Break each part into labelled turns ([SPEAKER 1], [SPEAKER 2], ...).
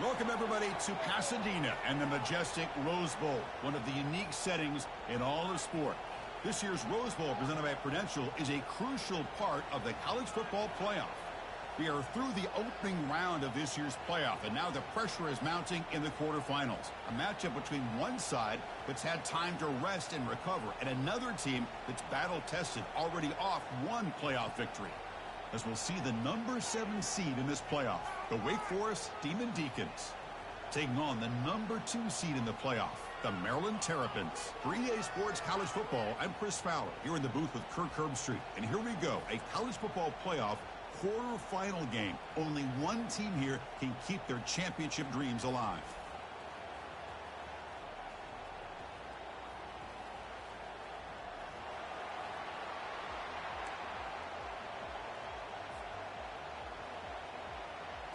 [SPEAKER 1] Welcome, everybody, to Pasadena and the majestic Rose Bowl, one of the unique settings in all of sport. This year's Rose Bowl, presented by Prudential, is a crucial part of the college football playoff. We are through the opening round of this year's playoff, and now the pressure is mounting in the quarterfinals. A matchup between one side that's had time to rest and recover, and another team that's battle-tested, already off one playoff victory. As we'll see the number 7 seed in this playoff, the Wake Forest Demon Deacons, taking on the number 2 seed in the playoff, the Maryland Terrapins. For EA Sports College Football, I'm Chris Fowler, here in the booth with Kirk Herbstreit. And here we go, a college football playoff quarterfinal game. Only one team here can keep their championship dreams alive.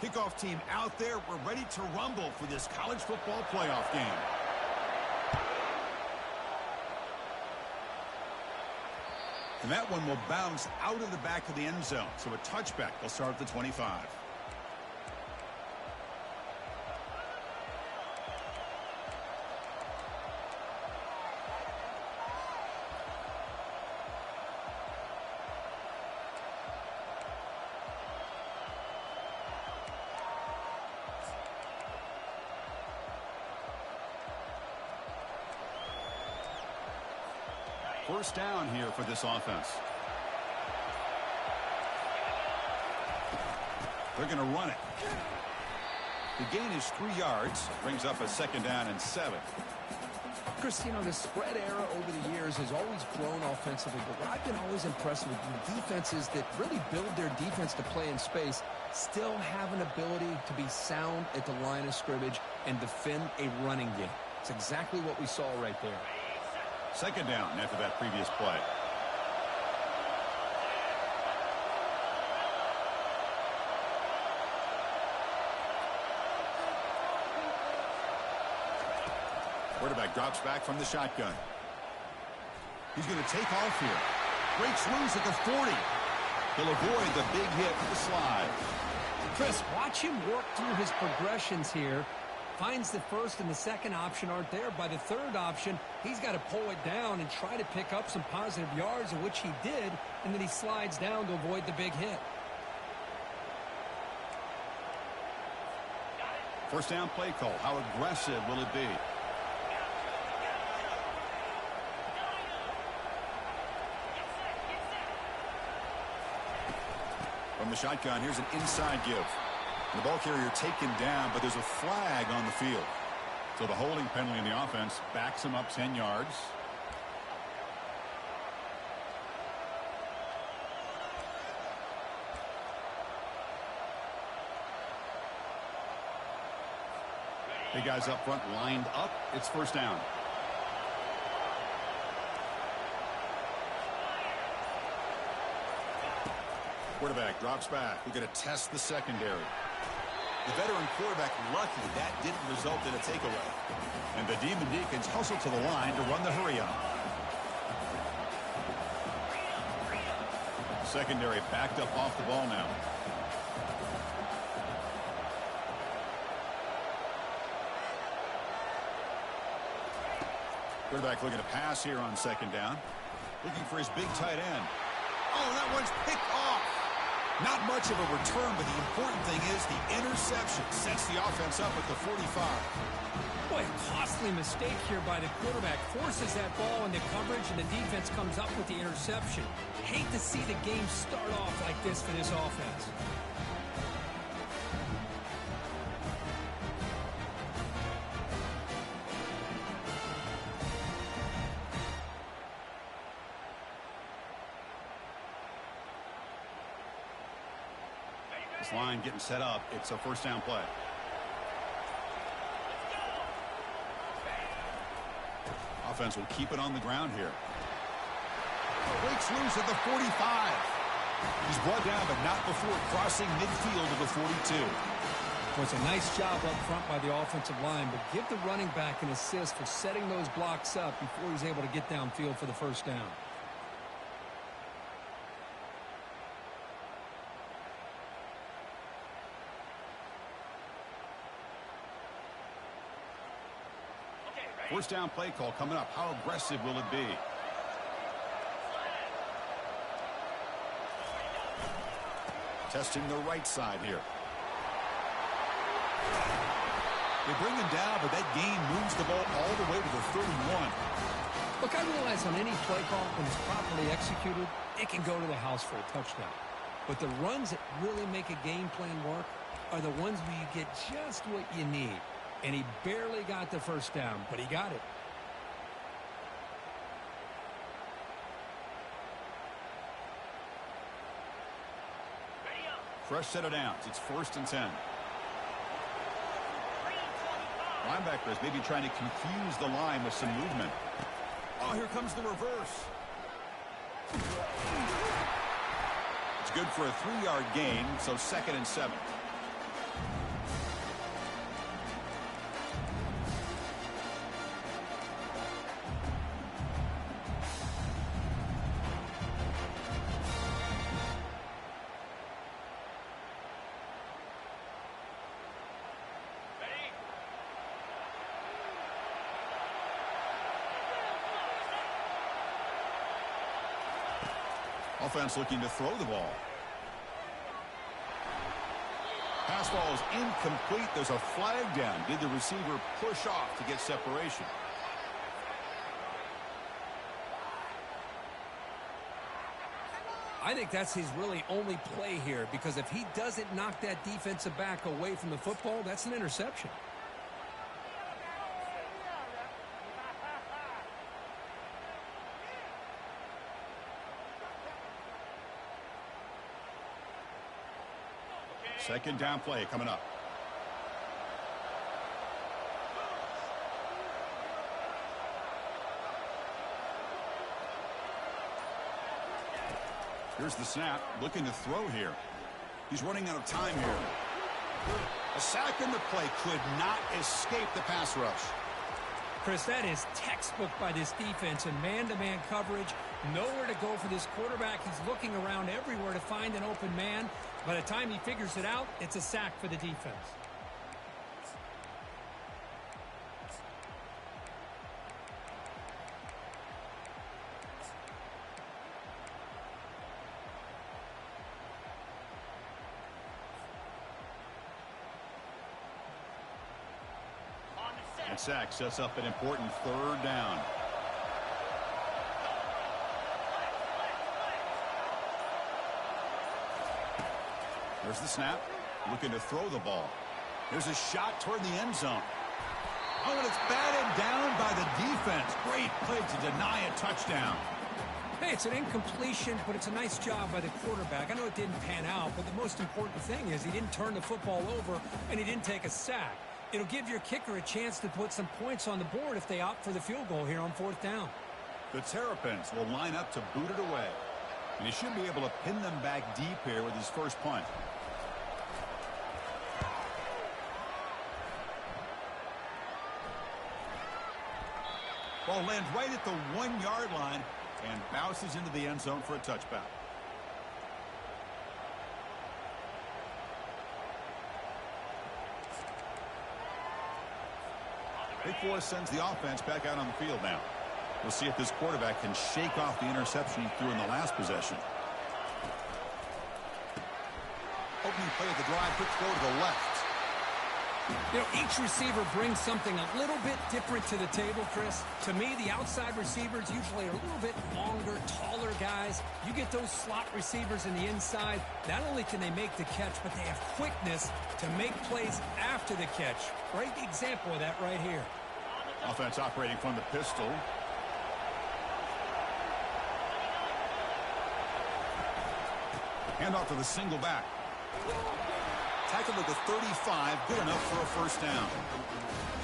[SPEAKER 1] Kickoff team out there. We're ready to rumble for this college football playoff game. And that one will bounce out of the back of the end zone. So a touchback. They'll start at the 25. First down here for this offense. They're going to run it. The gain is 3 yards. Brings up a second down and 7.
[SPEAKER 2] Chris, you know, the spread era over the years has always grown offensively, but what I've been always impressed with the defenses that really build their defense to play in space still have an ability to be sound at the line of scrimmage and defend a running game. It's exactly what we saw right there.
[SPEAKER 1] Second down after that previous play. Quarterback drops back from the shotgun. He's going to take off here. Breaks loose at the 40. He'll avoid the big hit with the slide.
[SPEAKER 2] Chris, watch him work through his progressions here. Finds the first and the second option aren't there. By the third option, he's got to pull it down and try to pick up some positive yards, of which he did, and then he slides down to avoid the big hit.
[SPEAKER 1] First down play call. How aggressive will it be? From the shotgun, here's an inside give. The ball carrier taken down, but there's a flag on the field. So the holding penalty in the offense backs him up 10 yards. Big guys up front lined up. It's first down. Quarterback drops back. We're going to test the secondary. The veteran quarterback lucky that didn't result in a takeaway. And the Demon Deacons hustle to the line to run the hurry-up. Secondary backed up off the ball now. Quarterback looking to pass here on second down. Looking for his big tight end. Oh, that one's picked off. Not much of a return, but the important thing is the interception sets the offense up at the 45.
[SPEAKER 2] Boy, a costly mistake here by the quarterback. Forces that ball into coverage, and the defense comes up with the interception. Hate to see the game start off like this for this offense.
[SPEAKER 1] Line getting set up. It's a first down play. Offense will keep it on the ground here. Breaks loose at the 45. He's brought down, but not before crossing midfield to the 42.
[SPEAKER 2] Well, it's a nice job up front by the offensive line, but give the running back an assist for setting those blocks up before he's able to get downfield for the first down.
[SPEAKER 1] First down play call coming up. How aggressive will it be? Testing the right side here. They bring him down, but that gain moves the ball all the way to the 31.
[SPEAKER 2] Look, I realize on any play call, when it's properly executed, it can go to the house for a touchdown. But the runs that really make a game plan work are the ones where you get just what you need. And he barely got the first down, but he got it.
[SPEAKER 1] Fresh set of downs. It's 1st and 10. Linebackers maybe trying to confuse the line with some movement. Oh, here comes the reverse. It's good for a 3-yard gain, so 2nd and 7. Offense looking to throw the ball. Pass ball is incomplete. There's a flag down. Did the receiver push off to get separation?
[SPEAKER 2] I think that's his really only play here, because if he doesn't knock that defensive back away from the football, that's an interception.
[SPEAKER 1] Second down play coming up. Here's the snap. Looking to throw here. He's running out of time here. A sack in the play could not escape the pass rush.
[SPEAKER 2] Chris, that is textbook by this defense in man-to-man coverage. Nowhere to go for this quarterback. He's looking around everywhere to find an open man. By the time he figures it out, it's a sack for the defense.
[SPEAKER 1] That sack sets up an important 3rd down. There's the snap. Looking to throw the ball. There's a shot toward the end zone. Oh, and it's batted down by the defense. Great play to deny a touchdown.
[SPEAKER 2] Hey, it's an incompletion, but it's a nice job by the quarterback. I know it didn't pan out, but the most important thing is he didn't turn the football over and he didn't take a sack. It'll give your kicker a chance to put some points on the board if they opt for the field goal here on 4th down.
[SPEAKER 1] The Terrapins will line up to boot it away. And he should be able to pin them back deep here with his first punt. Ball lands right at the 1-yard line and bounces into the end zone for a touchback. Big Force sends the offense back out on the field now. We'll see if this quarterback can shake off the interception he threw in the last possession. Opening play of the drive, quick throw to the left.
[SPEAKER 2] You know, each receiver brings something a little bit different to the table, Chris. To me, the outside receivers usually are a little bit longer, taller guys. You get those slot receivers in the inside, not only can they make the catch, but they have quickness to make plays after the catch. Great example of that right here.
[SPEAKER 1] Offense operating from the pistol. Handoff to the single back. Tackled at the 35, good enough for a first down.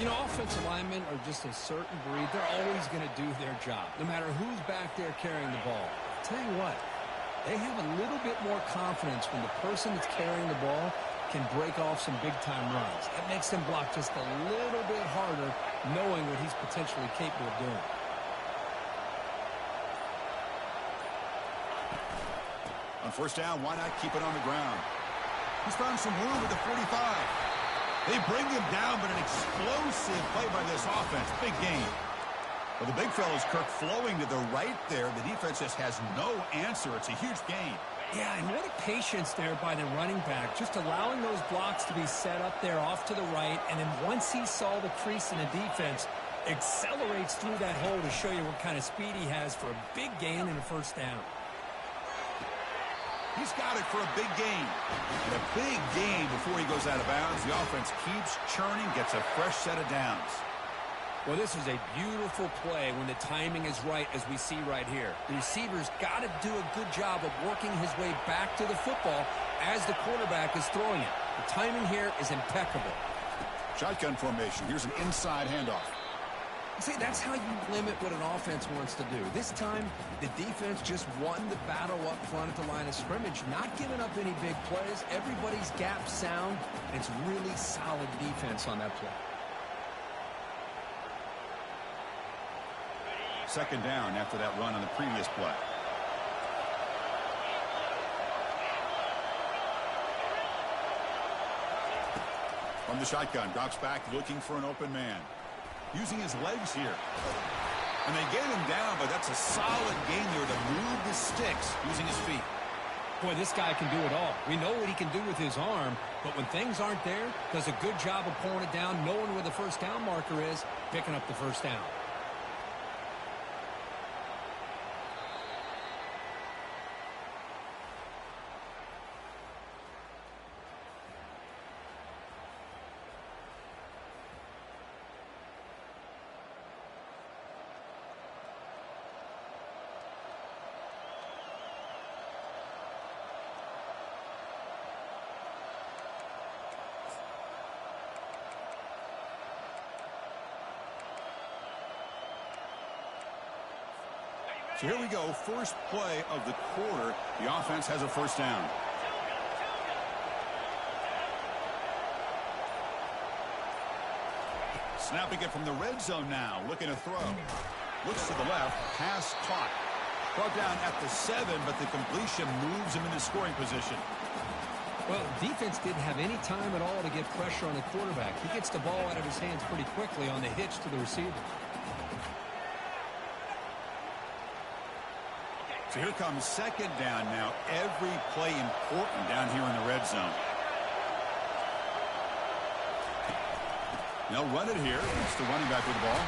[SPEAKER 2] You know, offensive linemen are just a certain breed. They're always going to do their job, no matter who's back there carrying the ball. I'll tell you what, they have a little bit more confidence when the person that's carrying the ball can break off some big-time runs. It makes them block just a little bit harder, knowing what he's potentially capable of doing.
[SPEAKER 1] On first down, why not keep it on the ground? He's found some room at the 45. They bring him down, but an explosive play by this offense. Big gain. Well, the big fella's Kirk flowing to the right there. The defense just has no answer. It's a huge gain.
[SPEAKER 2] Yeah, and what a patience there by the running back, just allowing those blocks to be set up there off to the right, and then once he saw the crease in the defense, accelerates through that hole to show you what kind of speed he has for a big gain and a first down.
[SPEAKER 1] He's got it for a big gain. And a big gain before he goes out of bounds. The offense keeps churning, gets a fresh set of downs.
[SPEAKER 2] Well, this is a beautiful play when the timing is right, as we see right here. The receiver's got to do a good job of working his way back to the football as the quarterback is throwing it. The timing here is impeccable.
[SPEAKER 1] Shotgun formation. Here's an inside handoff.
[SPEAKER 2] See, that's how you limit what an offense wants to do. This time, the defense just won the battle up front at the line of scrimmage, not giving up any big plays. Everybody's gap sound, and it's really solid defense on that play.
[SPEAKER 1] Second down after that run on the previous play. From the shotgun, drops back looking for an open man. Using his legs here. And they get him down, but that's a solid gain there to move the sticks using his feet.
[SPEAKER 2] Boy, this guy can do it all. We know what he can do with his arm, but when things aren't there, does a good job of pulling it down, knowing where the first down marker is, picking up the first down.
[SPEAKER 1] So here we go, first play of the quarter. The offense has a first down. Snapping it from the red zone now, looking to throw. Looks to the left, pass caught. Brought down at the 7, but the completion moves him into scoring position.
[SPEAKER 2] Well, defense didn't have any time at all to get pressure on the quarterback. He gets the ball out of his hands pretty quickly on the hitch to the receiver.
[SPEAKER 1] So here comes second down now. Every play important down here in the red zone. They'll run it here. It's the running back with the ball.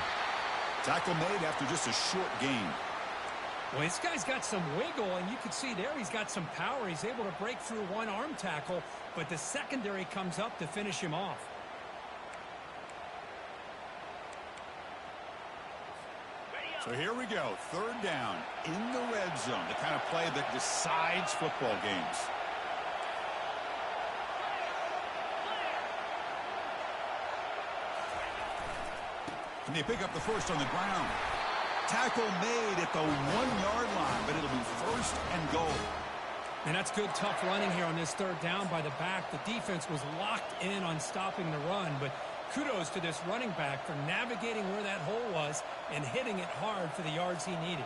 [SPEAKER 1] Tackle made after just a short gain.
[SPEAKER 2] Well, this guy's got some wiggle, and you can see there he's got some power. He's able to break through one arm tackle, but the secondary comes up to finish him off.
[SPEAKER 1] So here we go, third down in the red zone, the kind of play that decides football games. Can they pick up the first on the ground? Tackle made at the 1-yard line, but it'll be first and goal.
[SPEAKER 2] And that's good, tough running here on this third down by the back. The defense was locked in on stopping the run, but kudos to this running back for navigating where that hole was and hitting it hard for the yards he needed.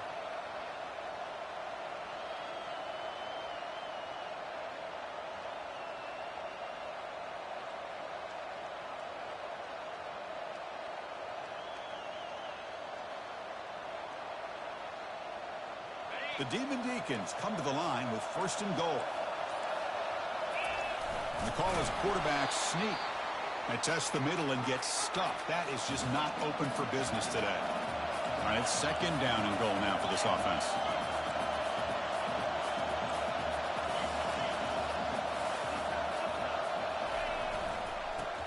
[SPEAKER 1] The Demon Deacons come to the line with first and goal. And the call is quarterback sneak. They test the middle and get stuck. That is just not open for business today. All right, it's second down and goal now for this offense.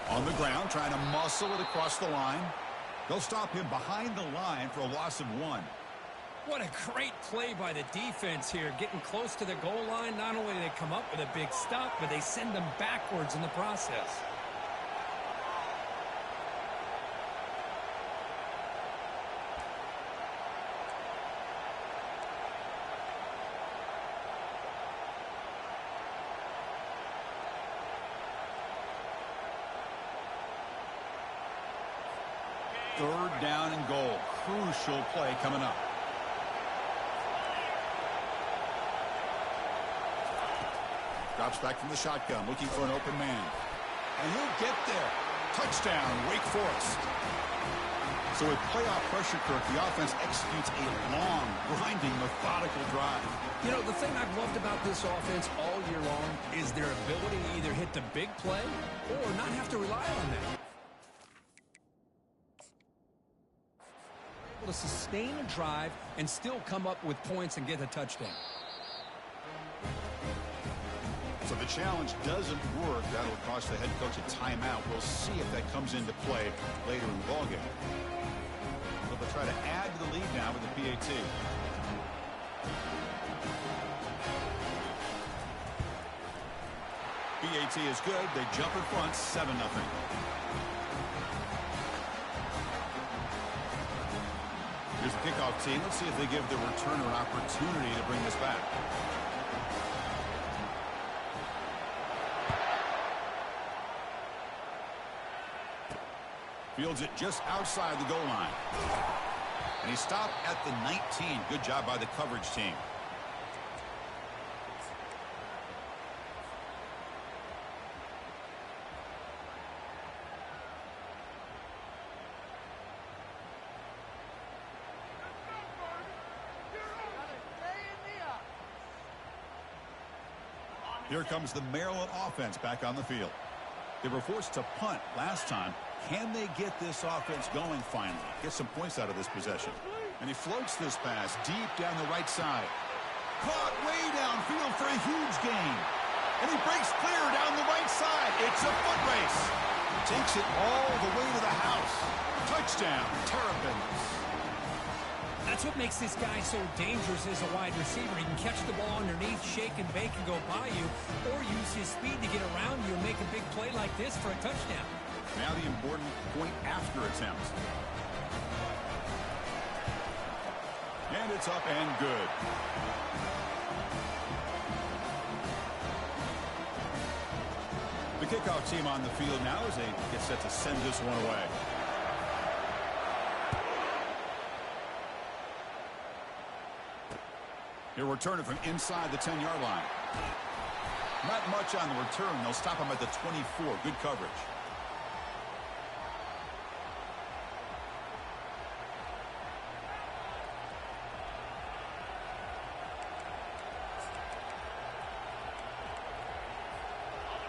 [SPEAKER 1] On the ground, trying to muscle it across the line. They'll stop him behind the line for a loss of 1.
[SPEAKER 2] What a great play by the defense here, getting close to the goal line. Not only do they come up with a big stop, but they send them backwards in the process.
[SPEAKER 1] Third down and goal. Crucial play coming up. Drops back from the shotgun, looking for an open man. And he'll get there. Touchdown, Wake Forest. So with playoff pressure, Kirk, the offense executes a long, grinding, methodical drive.
[SPEAKER 2] You know, the thing I've loved about this offense all year long is their ability to either hit the big play or not have to rely on that. Able to sustain a drive and still come up with points and get a touchdown.
[SPEAKER 1] So the challenge doesn't work. That'll cost the head coach a timeout. We'll see if that comes into play later in the ballgame. They'll try to add to the lead now with the PAT. PAT is good. They jump in front, 7-0. Here's the kickoff team. Let's see if they give the returner an opportunity to bring this back. Fields it just outside the goal line. And he stopped at the 19. Good job by the coverage team. Here comes the Maryland offense back on the field. They were forced to punt last time. Can they get this offense going finally? Get some points out of this possession. And he floats this pass deep down the right side. Caught way downfield for a huge gain. And he breaks clear down the right side. It's a foot race. Takes it all the way to the house. Touchdown, Terrapins.
[SPEAKER 2] That's what makes this guy so dangerous as a wide receiver. He can catch the ball underneath, shake and bake and go by you, or use his speed to get around you and make a big play like this for a touchdown.
[SPEAKER 1] Now the important point after attempt. And it's up and good. The kickoff team on the field now as they get set to send this one away. He'll return it from inside the 10-yard line. Not much on the return. They'll stop him at the 24. Good coverage.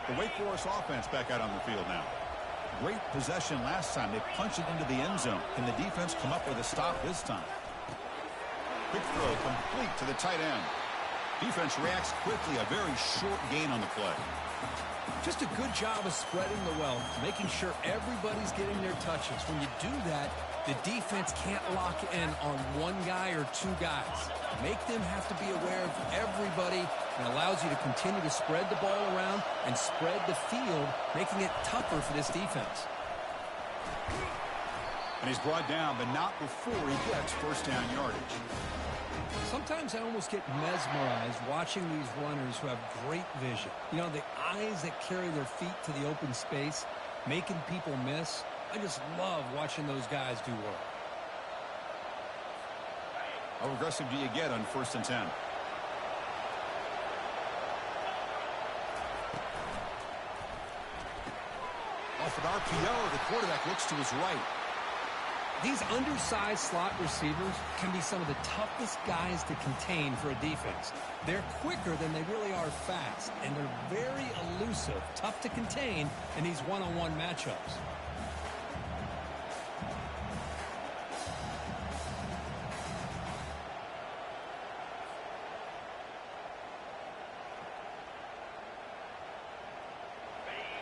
[SPEAKER 1] The Wake Forest offense back out on the field now. Great possession last time. They punched it into the end zone. Can the defense come up with a stop this time? Quick throw complete to the tight end. Defense reacts quickly. A very short gain on the play.
[SPEAKER 2] Just a good job of spreading the wealth, making sure everybody's getting their touches. When you do that, the defense can't lock in on one guy or two guys. Make them have to be aware of everybody, and allows you to continue to spread the ball around and spread the field, making it tougher for this defense.
[SPEAKER 1] And he's brought down, but not before he gets first down yardage.
[SPEAKER 2] Sometimes I almost get mesmerized watching these runners who have great vision. You know, the eyes that carry their feet to the open space, making people miss. I just love watching those guys do work.
[SPEAKER 1] How aggressive do you get on 1st and 10? Off an RPO, the quarterback looks to his right.
[SPEAKER 2] These undersized slot receivers can be some of the toughest guys to contain for a defense. They're quicker than they really are fast, and they're very elusive, tough to contain in these one-on-one matchups.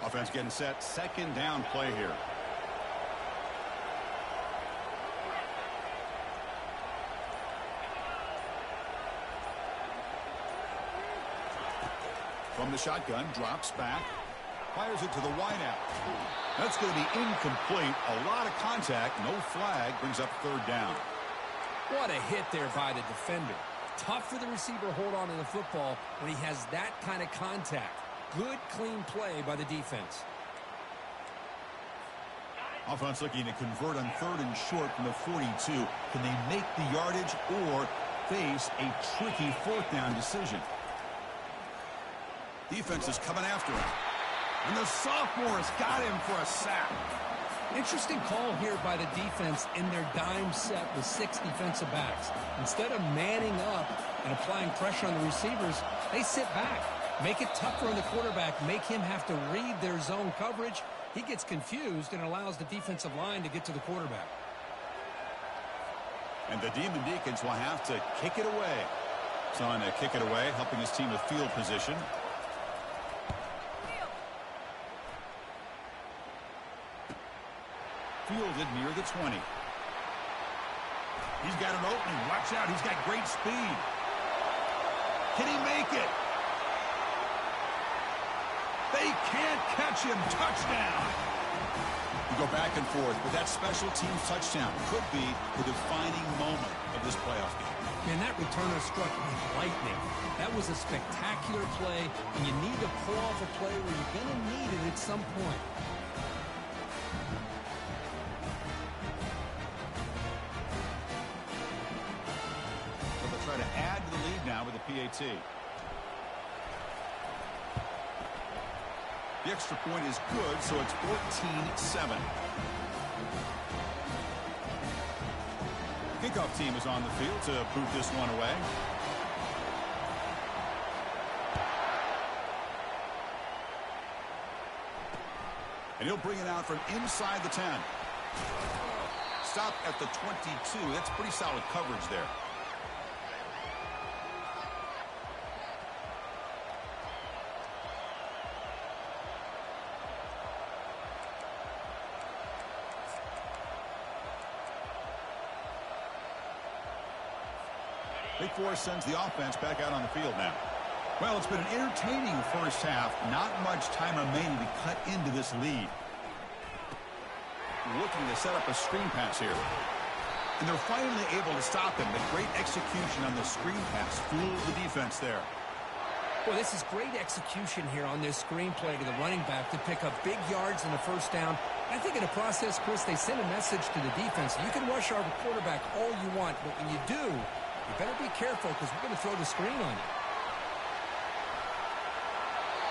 [SPEAKER 1] Offense getting set. Second down play here. From the shotgun, drops back, fires it to the wideout. That's going to be incomplete. A lot of contact, no flag, brings up third down.
[SPEAKER 2] What a hit there by the defender. Tough for the receiver to hold on to the football when he has that kind of contact. Good, clean play by the defense.
[SPEAKER 1] Offense looking to convert on 3rd and short from the 42. Can they make the yardage or face a tricky 4th down decision? Defense is coming after him. And the sophomore's got him for a sack.
[SPEAKER 2] Interesting call here by the defense in their dime set with 6 defensive backs. Instead of manning up and applying pressure on the receivers, they sit back, make it tougher on the quarterback, make him have to read their zone coverage. He gets confused and allows the defensive line to get to the quarterback.
[SPEAKER 1] And the Demon Deacons will have to kick it away. So on to kick it away, helping his team with field position. Fielded near the 20. He's got an opening. Watch out. He's got great speed. Can he make it? They can't catch him. Touchdown. You go back and forth, but that special teams touchdown could be the defining moment of this playoff game.
[SPEAKER 2] Man, that returner struck like lightning. That was a spectacular play, and you need to pull off a play where you're going to need it at some point.
[SPEAKER 1] Try to add to the lead now with the PAT. The extra point is good, so it's 14-7. Kickoff team is on the field to boot this one away. And he'll bring it out from inside the 10. Stop at the 22. That's pretty solid coverage there. Big Four sends the offense back out on the field now. Well, it's been an entertaining first half. Not much time remaining to cut into this lead. Looking to set up a screen pass here. And they're finally able to stop him. The great execution on the screen pass fooled the defense there.
[SPEAKER 2] Well, this is great execution here on this screen play to the running back to pick up big yards in the first down. I think in the process, Chris, they send a message to the defense. You can rush our quarterback all you want, but when you do, you better be careful because we're going to throw the screen on you.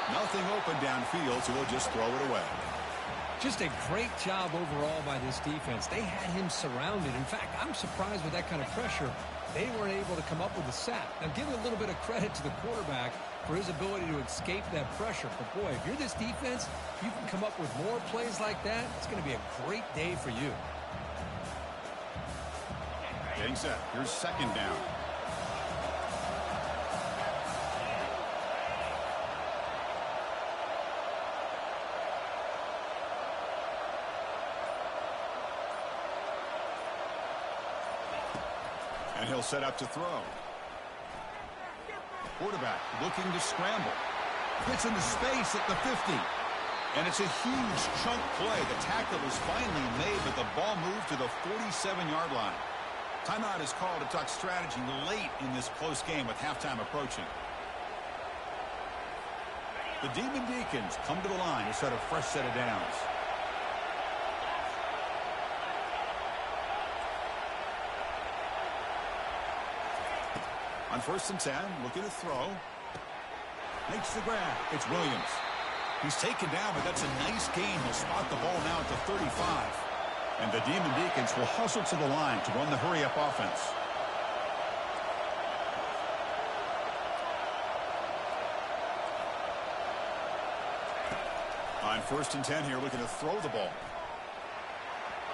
[SPEAKER 1] Nothing open downfield, so we'll just throw it away.
[SPEAKER 2] Just a great job overall by this defense. They had him surrounded. In fact, I'm surprised with that kind of pressure, they weren't able to come up with a sack. Now, give a little bit of credit to the quarterback for his ability to escape that pressure. But, boy, if you're this defense, you can come up with more plays like that, it's going to be a great day for you.
[SPEAKER 1] Getting set. Here's second down. And he'll set up to throw. Quarterback looking to scramble. Gets into space at the 50. And it's a huge chunk play. The tackle is finally made, but the ball moved to the 47-yard line. Timeout is called to talk strategy late in this close game with halftime approaching. The Demon Deacons come to the line to set a fresh set of downs. On 1st and 10, looking to throw. Makes the grab. It's Williams. He's taken down, but that's a nice gain. He'll spot the ball now at the 35. And the Demon Deacons will hustle to the line to run the hurry-up offense. On 1st and 10 here, looking to throw the ball.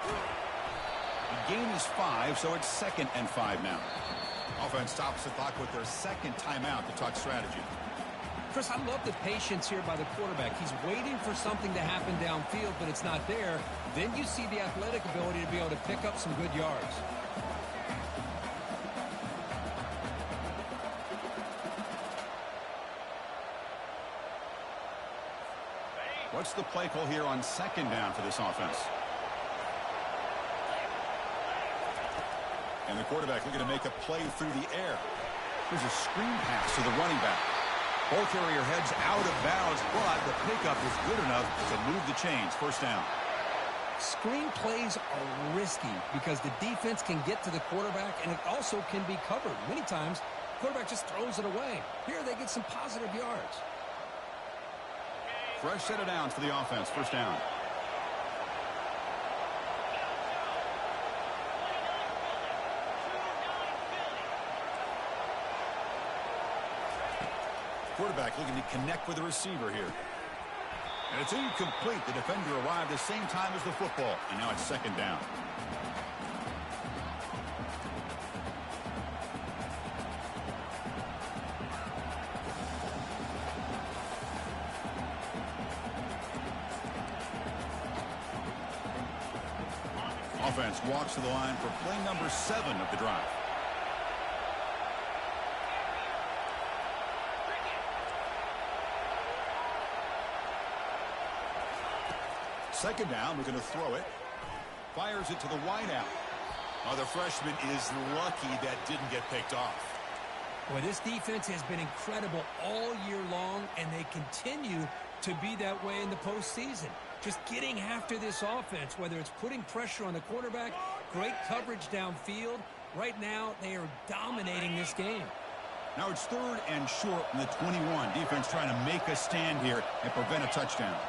[SPEAKER 1] The gain is 5, so it's 2nd and 5 now. Offense stops the clock with their second timeout to talk strategy.
[SPEAKER 2] Chris, I love the patience here by the quarterback. He's waiting for something to happen downfield, but it's not there. Then you see the athletic ability to be able to pick up some good yards.
[SPEAKER 1] What's the play call here on 2nd down for this offense? And the quarterback looking to make a play through the air. There's a screen pass to the running back. Ball carrier heads out of bounds, but the pickup is good enough to move the chains. 1st down.
[SPEAKER 2] Screen plays are risky because the defense can get to the quarterback, and it also can be covered. Many times, the quarterback just throws it away. Here they get some positive yards.
[SPEAKER 1] fresh set of downs for the offense. First down. Quarterback looking to connect with the receiver here. And it's incomplete. The defender arrived the same time as the football. And now it's second down. Offense walks to the line for play number 7 of the drive. Second down, we're going to throw it. Fires it to the wideout. Oh, the freshman is lucky that didn't get picked off.
[SPEAKER 2] Boy, this defense has been incredible all year long, and they continue to be that way in the postseason. Just getting after this offense, whether it's putting pressure on the quarterback, great coverage downfield. Right now, they are dominating this game.
[SPEAKER 1] Now it's 3rd and short from the 21. Defense trying to make a stand here and prevent a touchdown.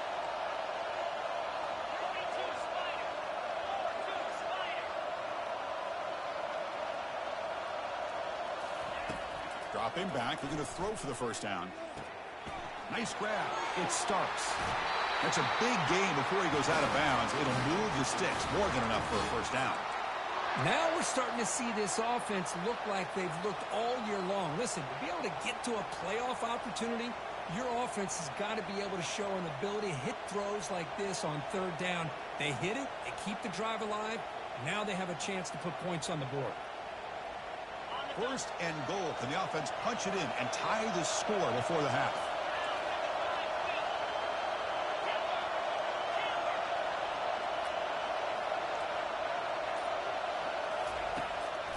[SPEAKER 1] Dropping back, looking to throw for the first down. Nice grab. It starts. That's a big gain before he goes out of bounds. It'll move the sticks. More than enough for a first down.
[SPEAKER 2] Now we're starting to see this offense look like they've looked all year long. Listen, to be able to get to a playoff opportunity, your offense has got to be able to show an ability to hit throws like this on 3rd down. They hit it. They keep the drive alive. Now they have a chance to put points on the board.
[SPEAKER 1] 1st and goal. Can the offense punch it in and tie the score before the half?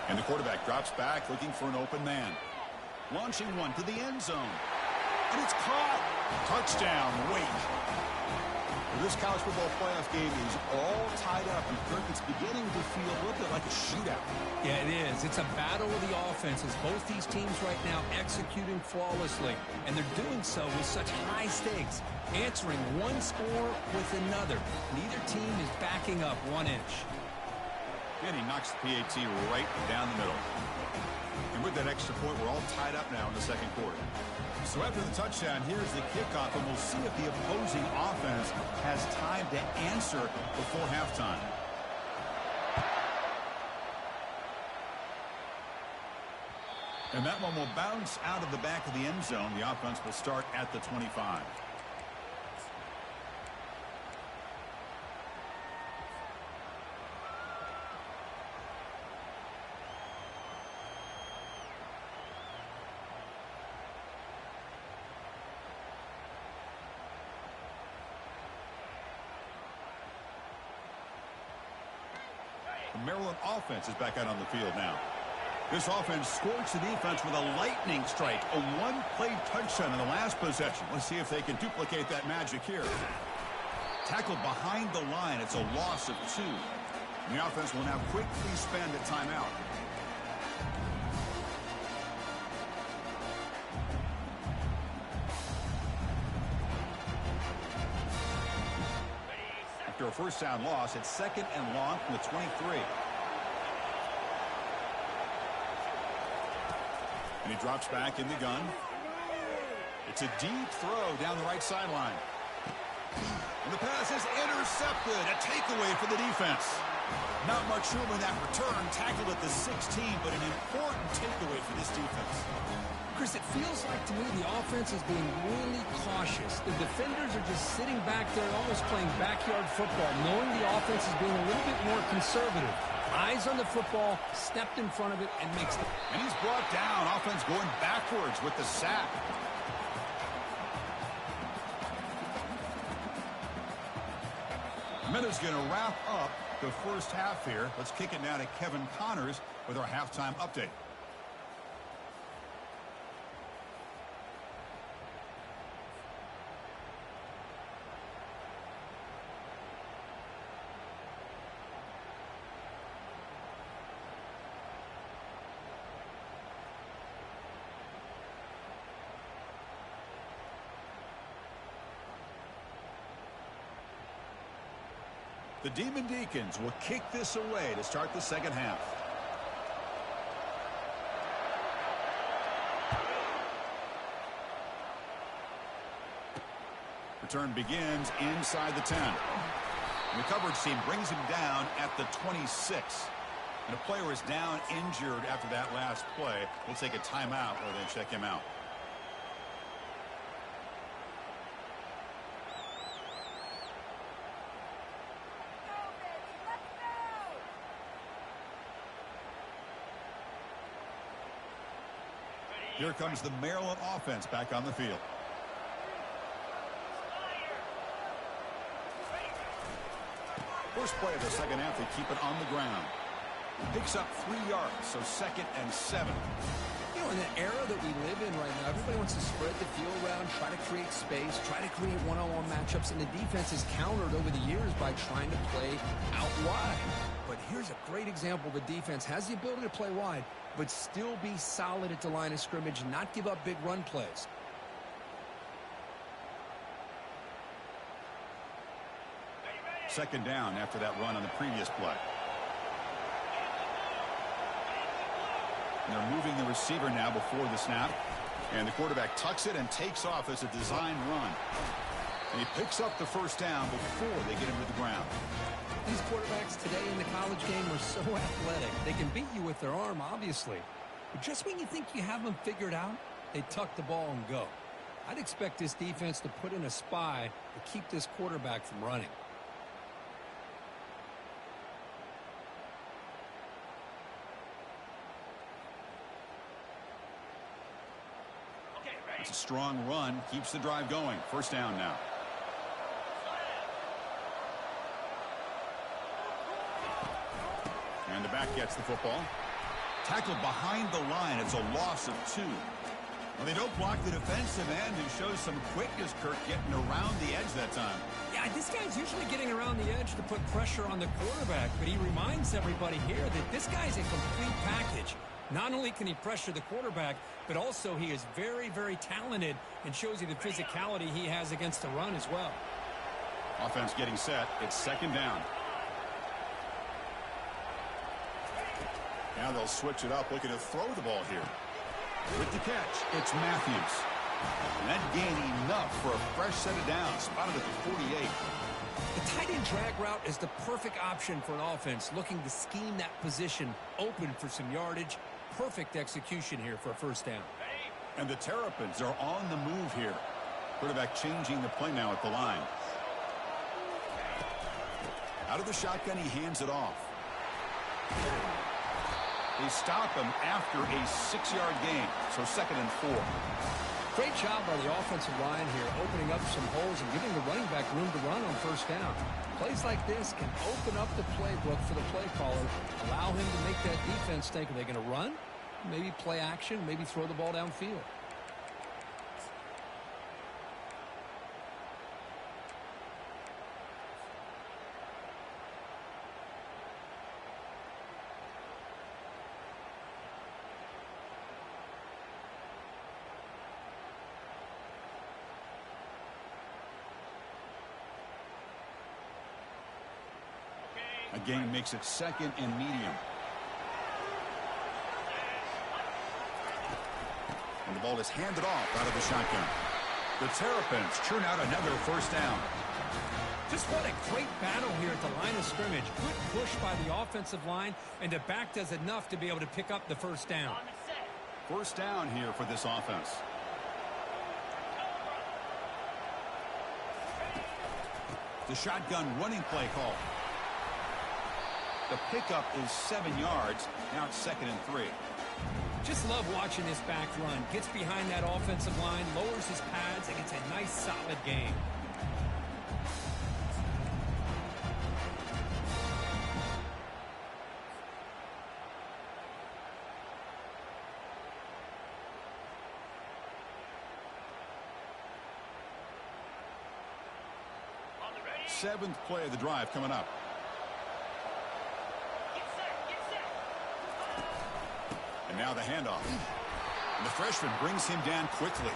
[SPEAKER 1] And the quarterback drops back looking for an open man. Launching one to the end zone. And it's caught. Touchdown, Wake. This college football playoff game is all tied up, and Kirk, it's beginning to feel a little bit like a shootout.
[SPEAKER 2] Yeah, it is. It's a battle of the offenses. Both these teams right now executing flawlessly, and they're doing so with such high stakes, answering one score with another. Neither team is backing up 1 inch.
[SPEAKER 1] And he knocks the PAT right down the middle. And with that extra point, we're all tied up now in the second quarter. So after the touchdown, here's the kickoff, and we'll see if the opposing offense has time to answer before halftime. And that one will bounce out of the back of the end zone. The offense will start at the 25. The Maryland offense is back out on the field now. This offense scorched the defense with a lightning strike, a one-play touchdown in the last possession. Let's see if they can duplicate that magic here. Tackled behind the line. It's a loss of 2. And the offense will now quickly spend a timeout. After a first down loss, it's 2nd and long from the 23. And he drops back in the gun. It's a deep throw down the right sideline. And the pass is intercepted. A takeaway for the defense. Not much room in that return. Tackled at the 16, but an important takeaway for this defense.
[SPEAKER 2] Chris, it feels like to me the offense is being really cautious. The defenders are just sitting back there almost playing backyard football, knowing the offense is being a little bit more conservative. Eyes on the football, stepped in front of it, and makes it.
[SPEAKER 1] And he's brought down. Offense going backwards with the sack. Minute's going to wrap up the first half here. Let's kick it now to Kevin Connors with our halftime update. The Demon Deacons will kick this away to start the second half. Return begins inside the 10. And the coverage team brings him down at the 26. And a player is down injured after that last play. We'll take a timeout or then check him out. Here comes the Maryland offense back on the field. First play of the second half, they keep it on the ground. Picks up 3 yards, so 2nd and 7.
[SPEAKER 2] You know, in the era that we live in right now, everybody wants to spread the field around, try to create space, try to create one-on-one matchups, and the defense is countered over the years by trying to play out wide. But here's a great example. The defense has the ability to play wide, but still be solid at the line of scrimmage, not give up big run plays.
[SPEAKER 1] Second down after that run on the previous play. And they're moving the receiver now before the snap. And the quarterback tucks it and takes off as a design run. And he picks up the first down before they get him to the ground.
[SPEAKER 2] These quarterbacks today in the college game are so athletic. They can beat you with their arm, obviously. But just when you think you have them figured out, they tuck the ball and go. I'd expect this defense to put in a spy to keep this quarterback from running.
[SPEAKER 1] It's a strong run, keeps the drive going. First down now. And the back gets the football. Tackled behind the line. It's a loss of 2. Well, they don't block the defensive end and shows some quickness, Kirk, getting around the edge that time.
[SPEAKER 3] Yeah, this guy's usually getting around the edge to put pressure on the quarterback, but he reminds everybody here that this guy's a complete package. Not only can he pressure the quarterback, but also he is very, very talented and shows you the physicality he has against the run as well.
[SPEAKER 1] Offense getting set. It's second down. Now they'll switch it up, looking to throw the ball here. With the catch, it's Matthews. And that gained enough for a fresh set of downs, spotted at the 48.
[SPEAKER 2] The tight end drag route is the perfect option for an offense looking to scheme that position open for some yardage. Perfect execution here for a first down.
[SPEAKER 1] And the Terrapins are on the move here. Quarterback changing the play now at the line. Out of the shotgun, he hands it off. They stop him after a 6-yard gain, so 2nd and 4.
[SPEAKER 2] Great job by the offensive line here, opening up some holes and giving the running back room to run on first down. Plays like this can open up the playbook for the play caller, allow him to make that defense think, are they going to run? Maybe play action, maybe throw the ball downfield.
[SPEAKER 1] A gain makes it 2nd and medium. And the ball is handed off out of the shotgun. The Terrapins churn out another first down.
[SPEAKER 3] Just what a great battle here at the line of scrimmage. Good push by the offensive line, and the back does enough to be able to pick up the first down.
[SPEAKER 1] First down here for this offense. The shotgun running play call. The pickup is 7 yards. Now it's 2nd and 3.
[SPEAKER 3] Just love watching this back run. Gets behind that offensive line, lowers his pads, and gets a nice solid gain.
[SPEAKER 1] Seventh play of the drive coming up. And now the handoff. And the freshman brings him down quickly.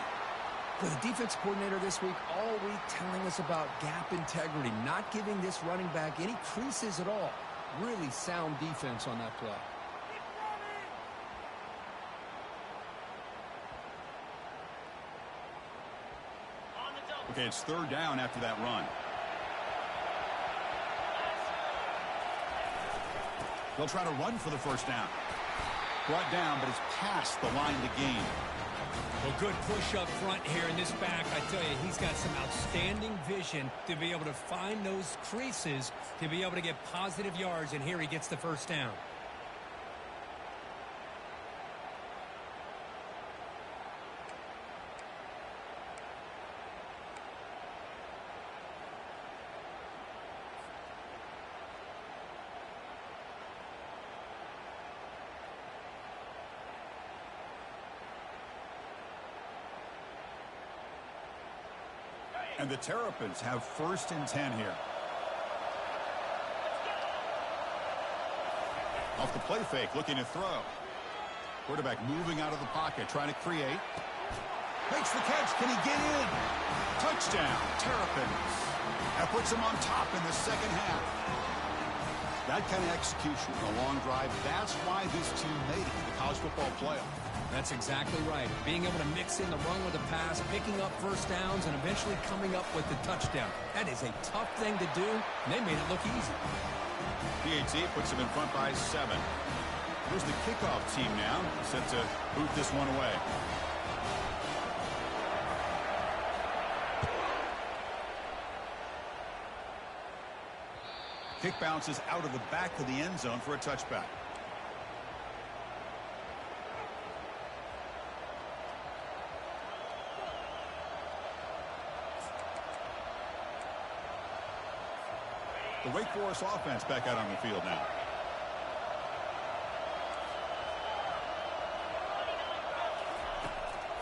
[SPEAKER 2] For the defense coordinator this week, all week telling us about gap integrity, not giving this running back any creases at all. Really sound defense on that play.
[SPEAKER 1] Okay, it's third down after that run. They'll try to run for the first down. Brought down, but it's past the line to gain.
[SPEAKER 3] Well, good push up front here in this back. I tell you, he's got some outstanding vision to be able to find those creases, to be able to get positive yards, and here he gets the first down.
[SPEAKER 1] And the Terrapins have first and 10 here. Off the play fake, looking to throw. Quarterback moving out of the pocket, trying to create. Makes the catch. Can he get in? Touchdown, Terrapins. That puts him on top in the second half. That kind of execution, a long drive, that's why this team made it to the college football playoff.
[SPEAKER 2] That's exactly right. Being able to mix in the run with the pass, picking up first downs, and eventually coming up with the touchdown. That is a tough thing to do, and they made it look easy.
[SPEAKER 1] PAT puts them in front by 7. Here's the kickoff team now, set to boot this one away. Kick bounces out of the back of the end zone for a touchback. The Wake Forest offense back out on the field now.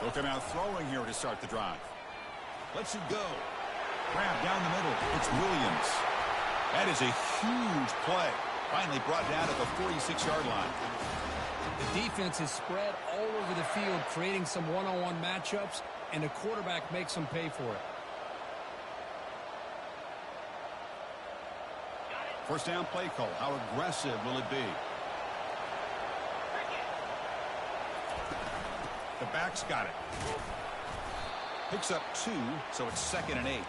[SPEAKER 1] They'll come out throwing here to start the drive. Lets it go. Grab down the middle. It's Williams. That is a huge play. Finally brought down at the 46-yard line.
[SPEAKER 2] The defense is spread all over the field, creating some one-on-one matchups, and the quarterback makes them pay for it.
[SPEAKER 1] First down play call. How aggressive will it be? The back's got it. Picks up 2, so it's 2nd and 8.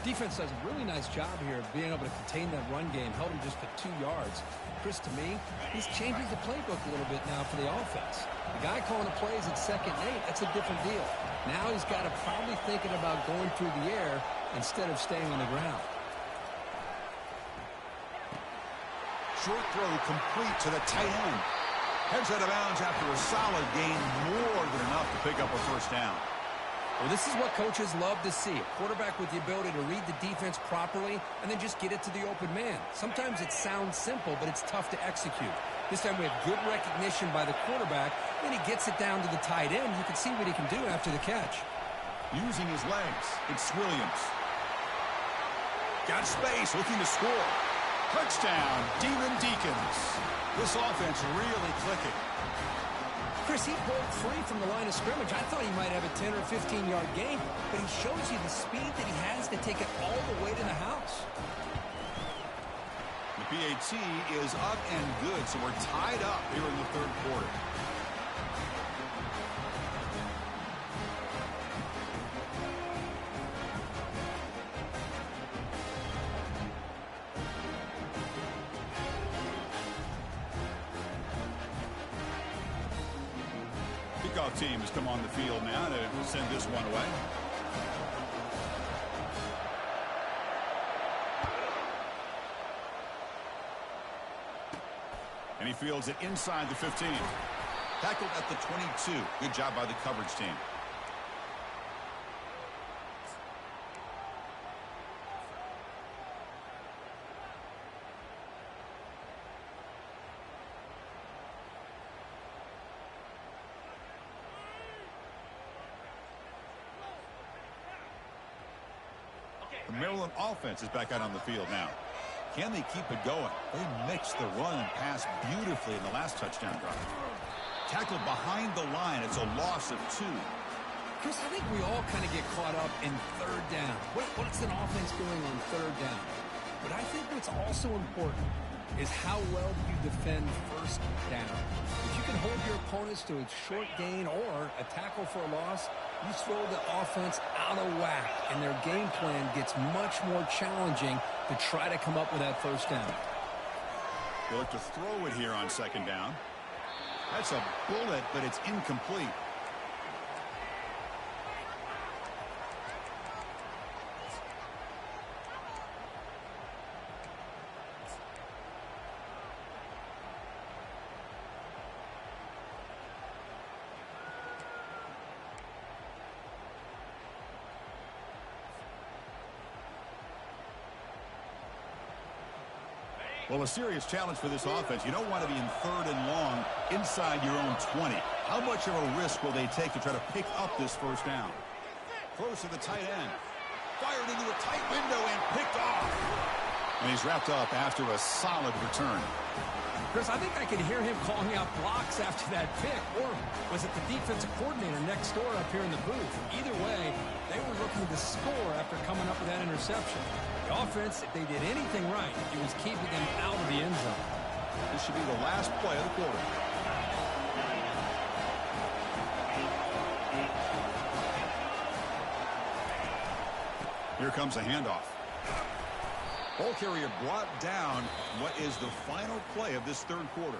[SPEAKER 2] Defense does a really nice job here of being able to contain that run game, held him just to 2 yards. Chris, to me, he's changing the playbook a little bit now for the offense. The guy calling the plays at 2nd and 8, that's a different deal. Now he's got to probably thinking about going through the air instead of staying on the ground.
[SPEAKER 1] Short throw complete to the tight end. Heads out of bounds after a solid gain, more than enough to pick up a first down.
[SPEAKER 2] Well, this is what coaches love to see. A quarterback with the ability to read the defense properly and then just get it to the open man. Sometimes it sounds simple, but it's tough to execute. This time we have good recognition by the quarterback. When he gets it down to the tight end, you can see what he can do after the catch.
[SPEAKER 1] Using his legs, it's Williams. Got space, looking to score. Touchdown, Demon Deacons. This offense really clicking.
[SPEAKER 2] Chris, he broke free from the line of scrimmage. I thought he might have a 10 or 15-yard gain, but he shows you the speed that he has to take it all the way to the house.
[SPEAKER 1] The PAT is up and good, so we're tied up here in the third quarter. Kickoff team has come on the field now to send this one away. And he fields it inside the 15. Tackled at the 22. Good job by the coverage team. The Maryland offense is back out on the field now. Can they keep it going? They mixed the run and pass beautifully in the last touchdown drive. Tackled behind the line. It's a loss of 2.
[SPEAKER 2] Chris, I think we all kind of get caught up in third down. What's an offense doing on third down? But I think what's also important is how well do you defend first down. If you can hold your opponents to a short gain or a tackle for a loss, you throw the offense out of whack, and their game plan gets much more challenging to try to come up with that first down.
[SPEAKER 1] They'll look to throw it here on second down. That's a bullet, but it's incomplete. Well, a serious challenge for this offense. You don't want to be in third and long inside your own 20. How much of a risk will they take to try to pick up this first down? Close to the tight end. Fired into a tight window and picked off. And he's wrapped up after a solid return.
[SPEAKER 3] Chris, I think I could hear him calling out blocks after that pick. Or was it the defensive coordinator next door up here in the booth? Either way, they were looking to score after coming up with that interception. The offense, if they did anything right, it was keeping them out of the end zone.
[SPEAKER 1] This should be the last play of the quarter. Here comes a handoff. Ball carrier brought down. What is the final play of this third quarter?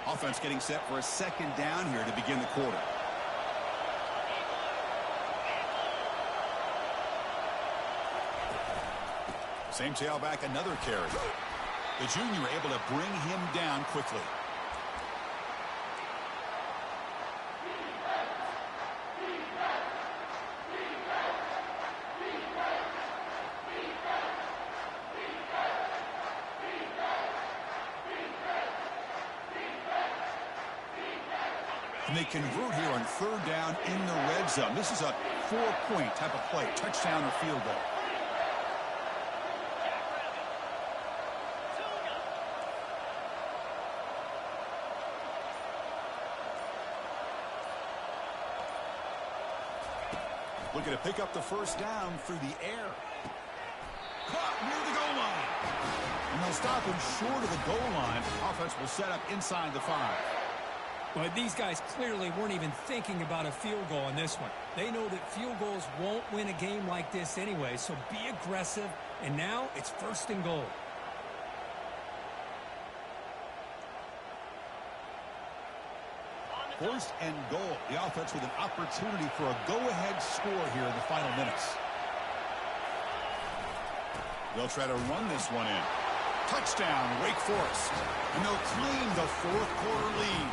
[SPEAKER 1] Offense getting set for a second down here to begin the quarter. Same tailback, another carry. The junior able to bring him down quickly. And they convert here on third down in the red zone. This is a 4-point type of play, touchdown or field goal. Looking to pick up the first down through the air. Caught near the goal line. And they'll stop him short of the goal line. Offense will set up inside the 5.
[SPEAKER 3] But these guys clearly weren't even thinking about a field goal in this one. They know that field goals won't win a game like this anyway, so be aggressive. And now it's first and goal.
[SPEAKER 1] First and goal. The offense with an opportunity for a go-ahead score here in the final minutes. They'll try to run this one in. Touchdown, Wake Forest. And they'll claim the fourth quarter lead.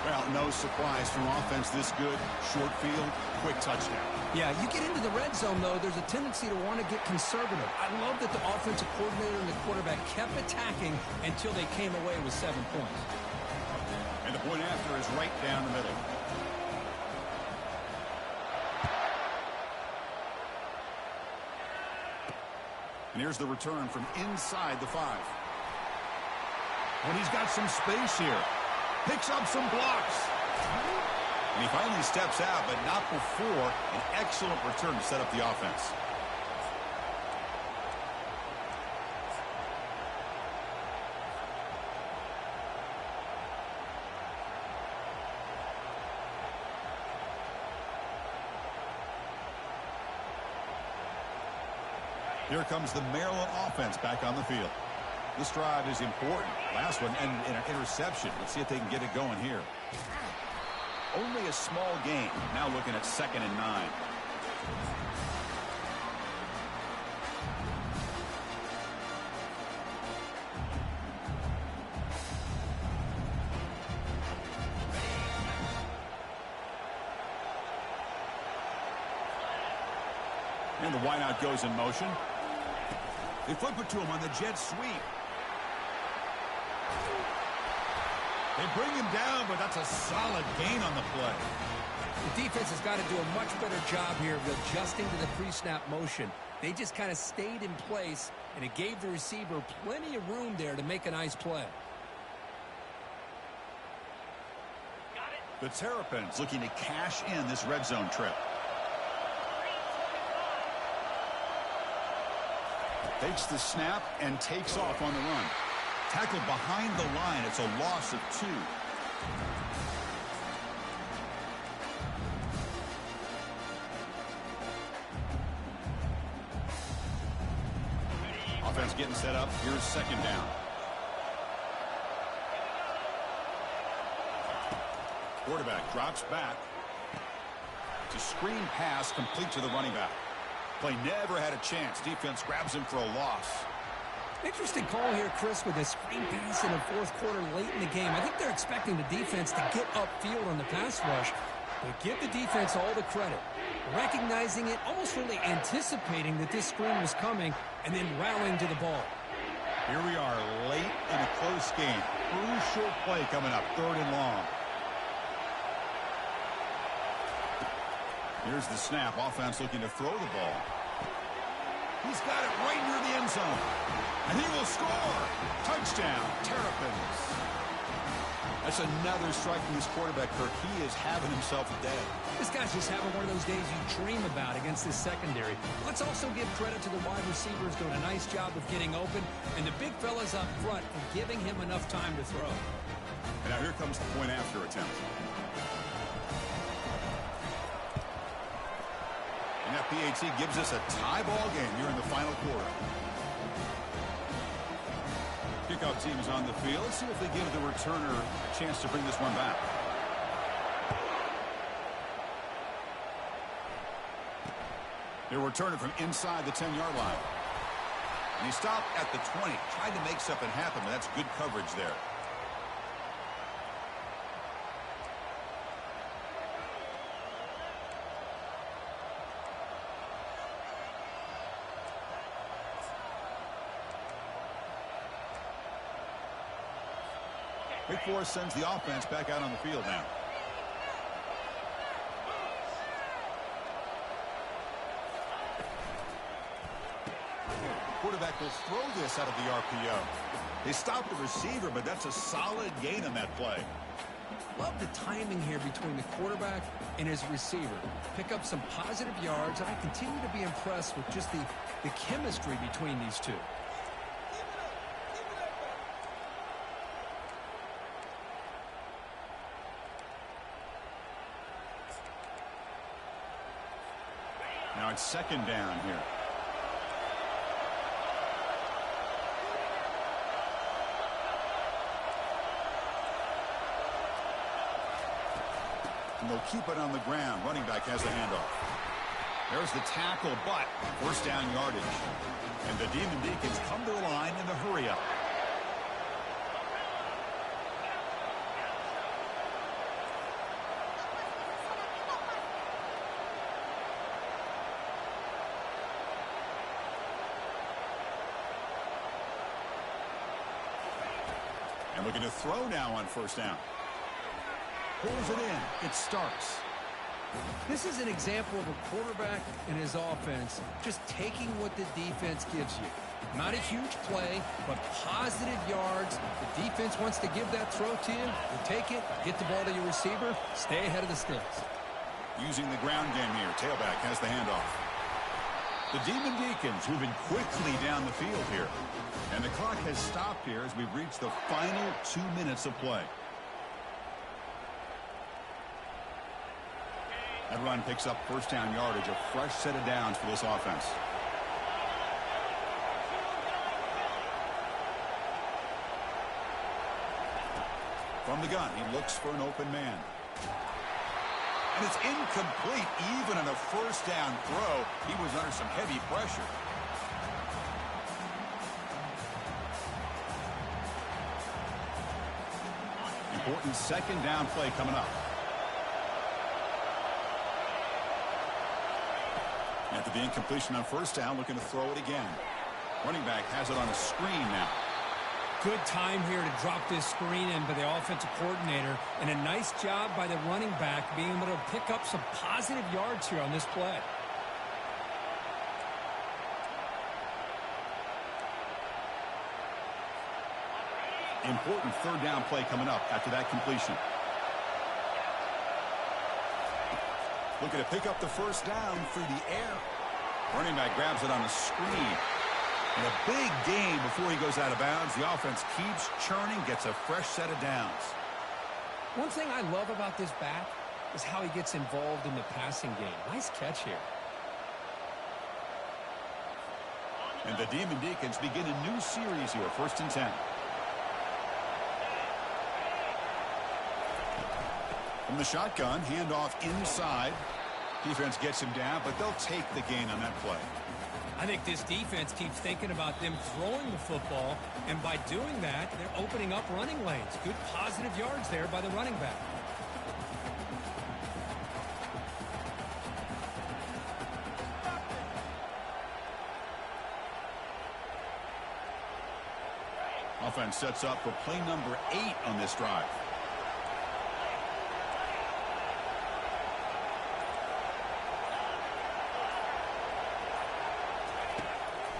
[SPEAKER 1] Well, no surprise from offense this good. Short field, quick touchdown.
[SPEAKER 2] Yeah, you get into the red zone, though, there's a tendency to want to get conservative. I love that the offensive coordinator and the quarterback kept attacking until they came away with 7 points.
[SPEAKER 1] And the point after is right down the middle. And here's the return from inside the 5. When he's got some space here. Picks up some blocks. And he finally steps out, but not before an excellent return to set up the offense. Here comes the Maryland offense back on the field. This drive is important. Last one and an interception. Let's see if they can get it going here. Only a small gain. Now looking at 2nd and 9. And the wideout goes in motion. They flip it to him on the jet sweep. They bring him down, but that's a solid gain on the play.
[SPEAKER 2] The defense has got to do a much better job here of adjusting to the pre-snap motion. They just kind of stayed in place, and it gave the receiver plenty of room there to make a nice play.
[SPEAKER 1] The Terrapins looking to cash in this red zone trip. Takes the snap and takes off on the run. Tackled behind the line. It's a loss of 2. Offense getting set up. Here's second down. Quarterback drops back. It's a screen pass complete to the running back. Play never had a chance. Defense grabs him for a loss.
[SPEAKER 2] Interesting call here, Chris, with a screen pass in the fourth quarter late in the game. I think they're expecting the defense to get upfield on the pass rush. But give the defense all the credit. Recognizing it, almost really anticipating that this screen was coming, and then rallying to the ball.
[SPEAKER 1] Here we are late in a close game. Crucial play coming up, 3rd and long. Here's the snap. Offense looking to throw the ball. He's got it right near the end zone. And he will score. Touchdown, Terrapins. That's another strike from this quarterback, Kirk. He is having himself a day.
[SPEAKER 2] This guy's just having one of those days you dream about against this secondary. Let's also give credit to the wide receivers doing a nice job of getting open, and the big fellas up front for giving him enough time to throw.
[SPEAKER 1] And now here comes the point after attempt. And that PAT gives us a tie ball game here in the final quarter. Kickoff team is on the field. Let's see if they give the returner a chance to bring this one back. They're returning from inside the 10-yard line. And he stopped at the 20. Tried to make something happen, but that's good coverage there. Wake Forest sends the offense back out on the field now. Quarterback will throw this out of the RPO. They stop the receiver, but that's a solid gain on that play.
[SPEAKER 2] Love the timing here between the quarterback and his receiver. Pick up some positive yards, and I continue to be impressed with just the chemistry between these two.
[SPEAKER 1] Now it's second down here. And they'll keep it on the ground. Running back has the handoff. There's the tackle, but first down yardage. And the Demon Deacons come to the line in the hurry-up. And looking to throw now on first down. Pulls it in. It starts.
[SPEAKER 2] This is an example of a quarterback and his offense just taking what the defense gives you. Not a huge play, but positive yards. The defense wants to give that throw to you. You take it, get the ball to your receiver, stay ahead of the sticks.
[SPEAKER 1] Using the ground game here. Tailback has the handoff. The Demon Deacons moving quickly down the field here. And the clock has stopped here as we've reached the final 2 minutes of play. That run picks up first down yardage, a fresh set of downs for this offense. From the gun, he looks for an open man. And it's incomplete. Even on a first down throw, he was under some heavy pressure. Important second down play coming up. After the incompletion on first down, looking to throw it again. Running back has it on a screen now.
[SPEAKER 3] Good time here to drop this screen in by the offensive coordinator, and a nice job by the running back being able to pick up some positive yards here on this play.
[SPEAKER 1] Important third down play coming up after that completion. Looking to pick up the first down through the air. Running back grabs it on the screen. And a big gain before he goes out of bounds. The offense keeps churning, gets a fresh set of downs.
[SPEAKER 3] One thing I love about this back is how he gets involved in the passing game. Nice catch here.
[SPEAKER 1] And the Demon Deacons begin a new series here, 1st and 10. From the shotgun, handoff inside. Defense gets him down, but they'll take the gain on that play.
[SPEAKER 3] I think this defense keeps thinking about them throwing the football, and by doing that, they're opening up running lanes. Good positive yards there by the running back.
[SPEAKER 1] Offense sets up for play number 8 on this drive.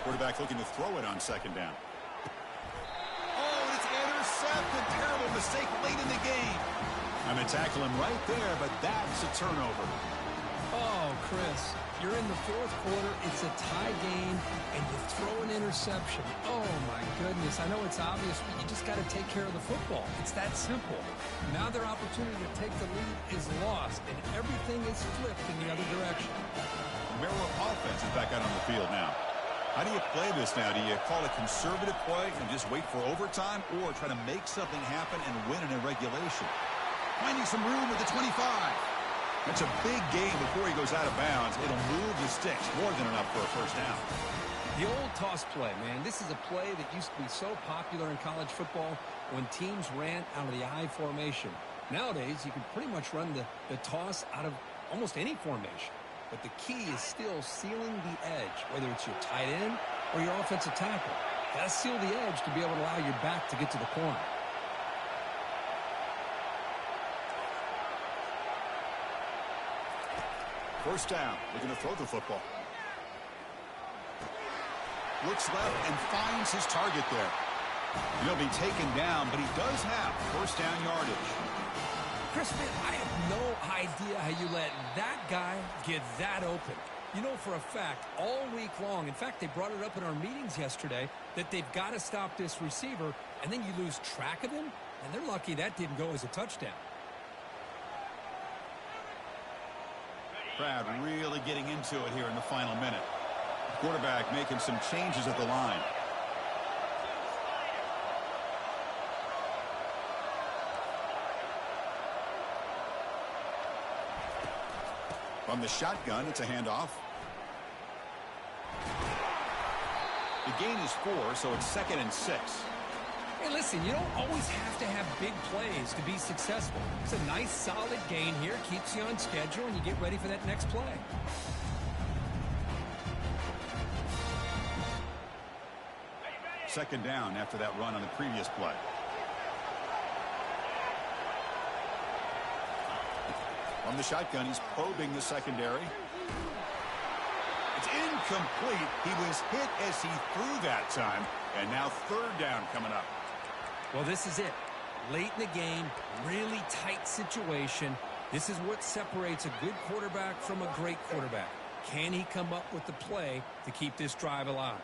[SPEAKER 1] Quarterback looking to throw it on 2nd down. Oh, and it's intercepted. Terrible mistake late in the game. I'm going to tackle him right there, but that's a turnover.
[SPEAKER 3] Oh, Chris, you're in the 4th quarter. It's a tie game, and you throw an interception. Oh, my goodness. I know it's obvious, but you just got to take care of the football. It's that simple. Now their opportunity to take the lead is lost, and everything is flipped in the other direction.
[SPEAKER 1] Maryland offense is back out on the field now. How do you play this now? Do you call a conservative play and just wait for overtime, or try to make something happen and win in a regulation? Finding some room at the 25. That's a big gain before he goes out of bounds. It'll move the sticks more than enough for a first down.
[SPEAKER 3] The old toss play, man. This is a play that used to be so popular in college football when teams ran out of the I formation. Nowadays, you can pretty much run the toss out of almost any formation. But the key is still sealing the edge, whether it's your tight end or your offensive tackle. Got to seal the edge to be able to allow your back to get to the corner.
[SPEAKER 1] First down. Looking to throw the football. Looks left and finds his target there. He'll be taken down, but he does have first down yardage.
[SPEAKER 3] Chris, man, I have no idea how you let that guy get that open. You know for a fact, all week long, in fact, they brought it up in our meetings yesterday, that they've got to stop this receiver, and then you lose track of him, and they're lucky that didn't go as a touchdown.
[SPEAKER 1] Crowd really getting into it here in the final minute. Quarterback making some changes at the line. From the shotgun, it's a handoff. The gain is 4, so it's 2nd and 6.
[SPEAKER 3] Hey, listen, you don't always have to have big plays to be successful. It's a nice, solid gain here. Keeps you on schedule, and you get ready for that next play.
[SPEAKER 1] Second down after that run on the previous play. From the shotgun, he's probing the secondary. It's incomplete. He was hit as he threw that time. And now 3rd down coming up.
[SPEAKER 3] Well, this is it. Late in the game, really tight situation. This is what separates a good quarterback from a great quarterback. Can he come up with the play to keep this drive alive?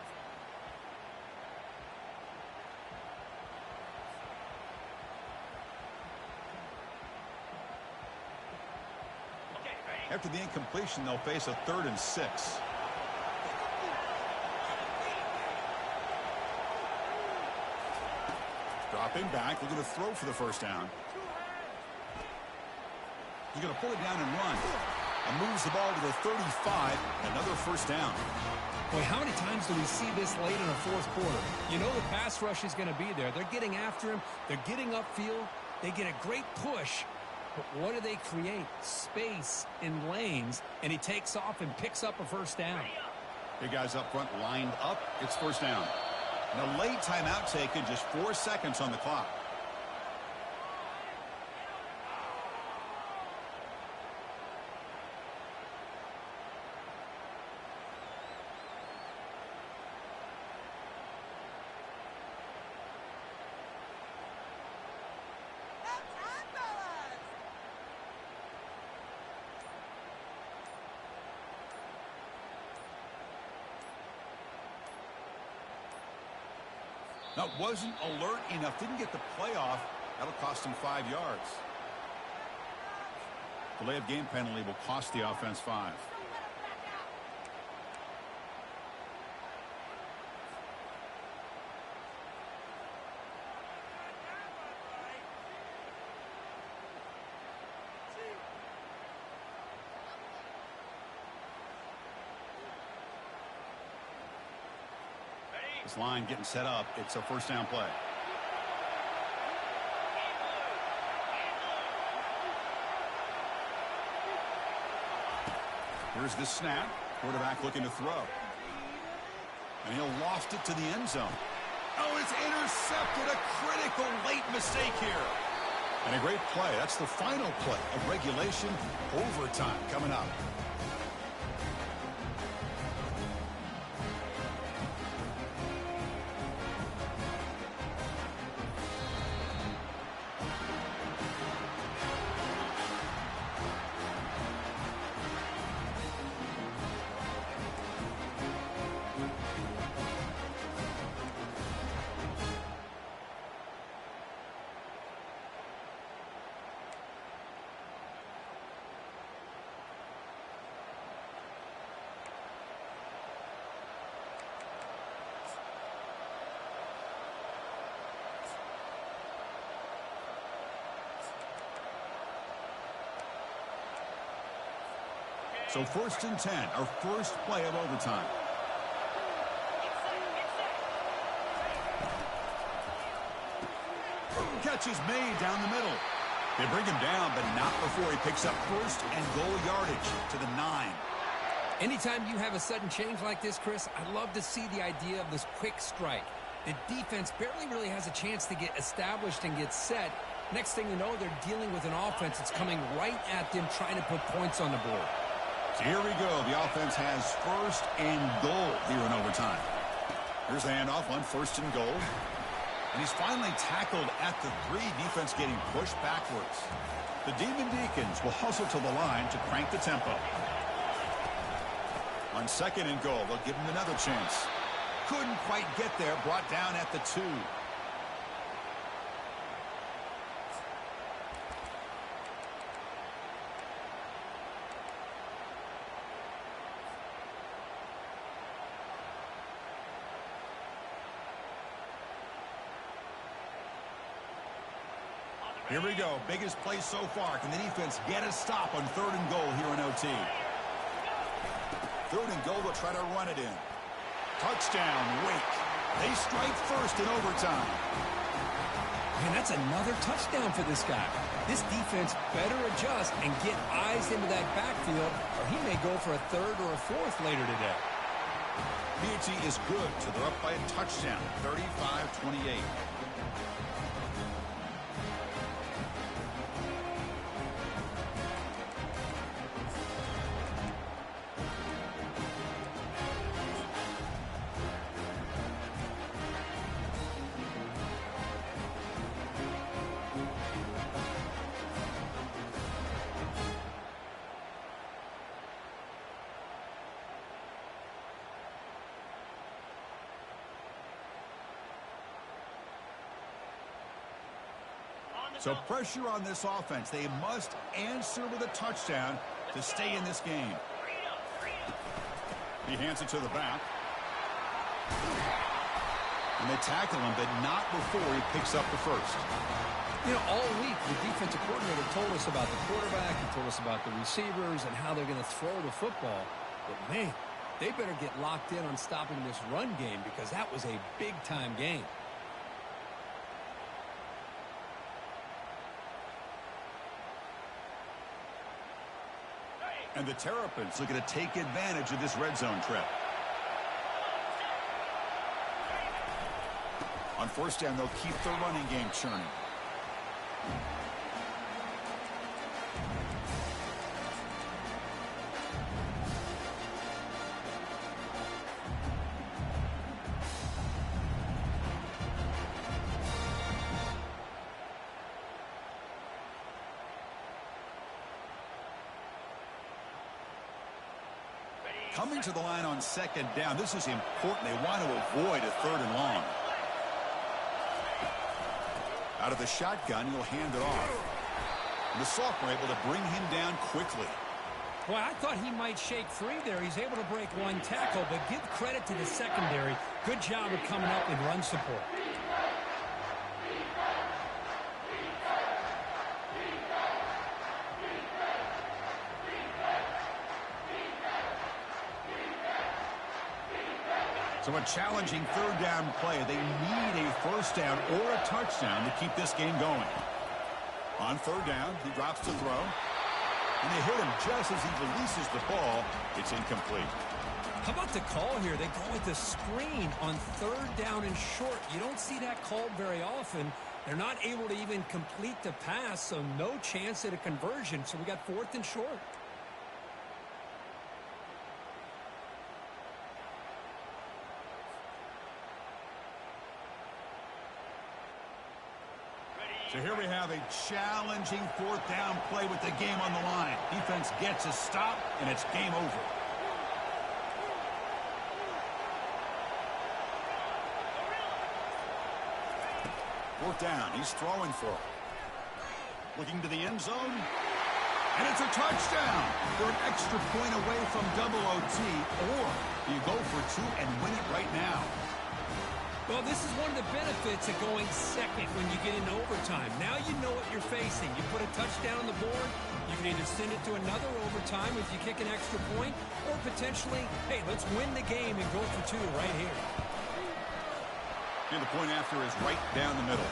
[SPEAKER 1] After the incompletion, they'll face a 3rd and 6. Dropping back, looking to throw for the first down. He's going to pull it down and run. And moves the ball to the 35. Another first down.
[SPEAKER 3] Boy, how many times do we see this late in a 4th quarter? You know the pass rush is going to be there. They're getting after him. They're getting upfield. They get a great push. But what do they create? Space in lanes, and he takes off and picks up a first down.
[SPEAKER 1] Big guys up front lined up. It's first down. And a late timeout taken, just 4 seconds on the clock. That wasn't alert enough. Didn't get the play off. That'll cost him 5 yards. Delay of game penalty will cost the offense 5. This line getting set up. It's a first down play. Here's the snap. Quarterback looking to throw. And he'll loft it to the end zone. Oh, it's intercepted. A critical late mistake here. And a great play. That's the final play of regulation. Overtime coming up. So 1st and 10, our first play of overtime. Catch is made down the middle. They bring him down, but not before he picks up 1st and goal yardage to the 9.
[SPEAKER 2] Anytime you have a sudden change like this, Chris, I love to see the idea of this quick strike. The defense barely really has a chance to get established and get set. Next thing you know, they're dealing with an offense that's coming right at them, trying to put points on the board.
[SPEAKER 1] So here we go. The offense has 1st and goal here in overtime. Here's the handoff on 1st and goal. And he's finally tackled at the 3. Defense getting pushed backwards. The Demon Deacons will hustle to the line to crank the tempo. On 2nd and goal, they'll give him another chance. Couldn't quite get there. Brought down at the 2. Here we go. Biggest play so far. Can the defense get a stop on 3rd and goal here in OT? 3rd and goal, they'll try to run it in. Touchdown, Wake. They strike 1st in overtime.
[SPEAKER 2] Man, that's another touchdown for this guy. This defense better adjust and get eyes into that backfield, or he may go for a 3rd or a 4th later today.
[SPEAKER 1] PAT is good, so they're up by a touchdown, 35-28. So pressure on this offense. They must answer with a touchdown to stay in this game. He hands it to the back. And they tackle him, but not before he picks up the 1st.
[SPEAKER 2] You know, all week, the defensive coordinator told us about the quarterback. He told us about the receivers and how they're going to throw the football. But, man, they better get locked in on stopping this run game because that was a big-time game.
[SPEAKER 1] And the Terrapins looking to take advantage of this red zone trip. On first down, they'll keep the running game churning. Coming to the line on second down, this is important. They want to avoid a third and long. Out of the shotgun, he'll hand it off. The sophomore able to bring him down quickly.
[SPEAKER 3] Boy, I thought he might shake free there. He's able to break one tackle, but give credit to the secondary. Good job of coming up in run support.
[SPEAKER 1] So a challenging third down play. They need a first down or a touchdown to keep this game going. On third down, he drops to throw. And they hit him just as he releases the ball. It's incomplete.
[SPEAKER 3] How about the call here? They go with the screen on third down and short. You don't see that called very often. They're not able to even complete the pass, so no chance at a conversion. So we got fourth and short.
[SPEAKER 1] So here we have a challenging fourth down play with the game on the line. Defense gets a stop, and it's game over. Fourth down, he's throwing for it. Looking to the end zone, and it's a touchdown. They're an extra point away from double OT, or you go for two and win it right now.
[SPEAKER 3] Well, this is one of the benefits of going second when you get into overtime. Now you know what you're facing. You put a touchdown on the board, you can either send it to another overtime if you kick an extra point, or potentially, hey, let's win the game and go for two right here.
[SPEAKER 1] And the point after is right down the middle.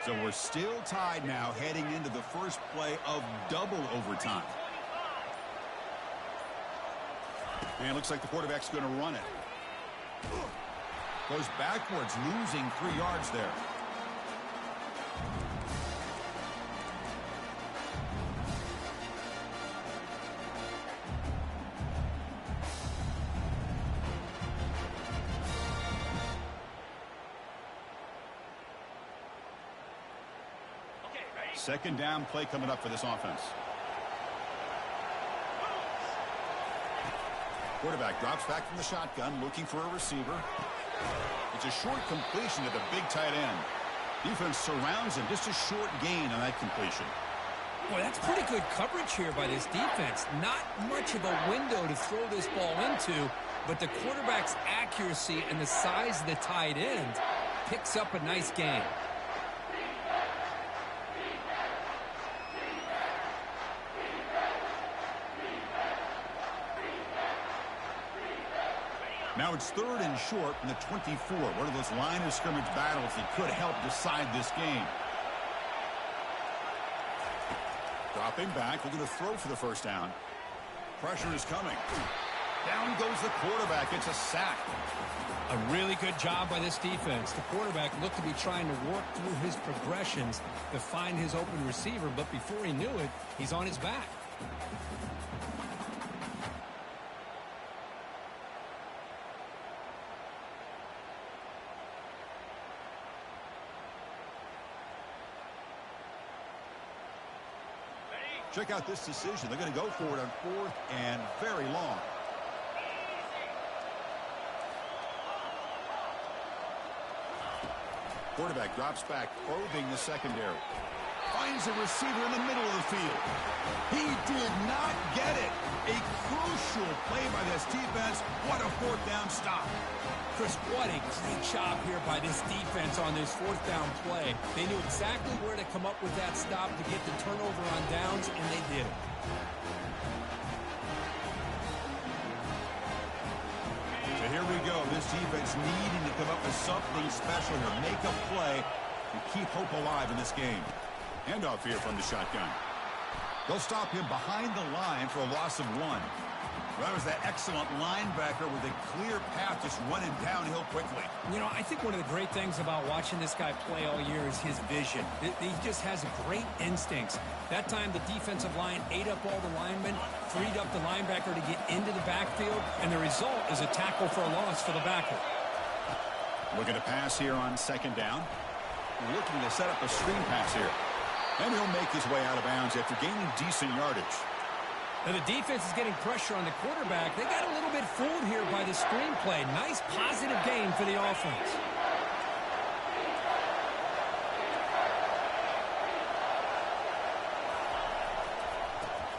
[SPEAKER 1] So we're still tied now heading into the first play of double overtime. And it looks like the quarterback's going to run it. Goes backwards, losing 3 yards there. Second down play coming up for this offense. Quarterback drops back from the shotgun, looking for a receiver. It's a short completion to the big tight end. Defense surrounds him. Just a short gain on that completion.
[SPEAKER 3] Boy, that's pretty good coverage here by this defense. Not much of a window to throw this ball into, but the quarterback's accuracy and the size of the tight end picks up a nice gain.
[SPEAKER 1] Now it's third and short from the 24. One of those line of scrimmage battles that could help decide this game. Dropping back, looking to throw for the first down. Pressure is coming. Down goes the quarterback. It's a sack.
[SPEAKER 3] A really good job by this defense. The quarterback looked to be trying to work through his progressions to find his open receiver, but before he knew it, he's on his back.
[SPEAKER 1] Check out this decision. They're going to go for it on fourth and very long. Quarterback drops back, probing the secondary. finds a receiver in the middle of the field. He did not get it. A crucial play by this defense. What a fourth down stop.
[SPEAKER 3] Chris, what a great job here by this defense on this fourth down play. They knew exactly where to come up with that stop to get the turnover on downs, and they did it.
[SPEAKER 1] So here we go. This defense needing to come up with something special here. Make a play to keep hope alive in this game. Handoff here from the shotgun. They'll stop him behind the line for a loss of 1. That was that excellent linebacker with a clear path just running downhill quickly.
[SPEAKER 3] You know, I think one of the great things about watching this guy play all year is his vision. He just has great instincts. That time, the defensive line ate up all the linemen, freed up the linebacker to get into the backfield, and the result is a tackle for a loss for the backer.
[SPEAKER 1] Looking to pass here on second down. Looking to set up a screen pass here. And he'll make his way out of bounds after gaining decent yardage.
[SPEAKER 3] Now the defense is getting pressure on the quarterback. They got a little bit fooled here by the screenplay. Nice positive gain for the offense.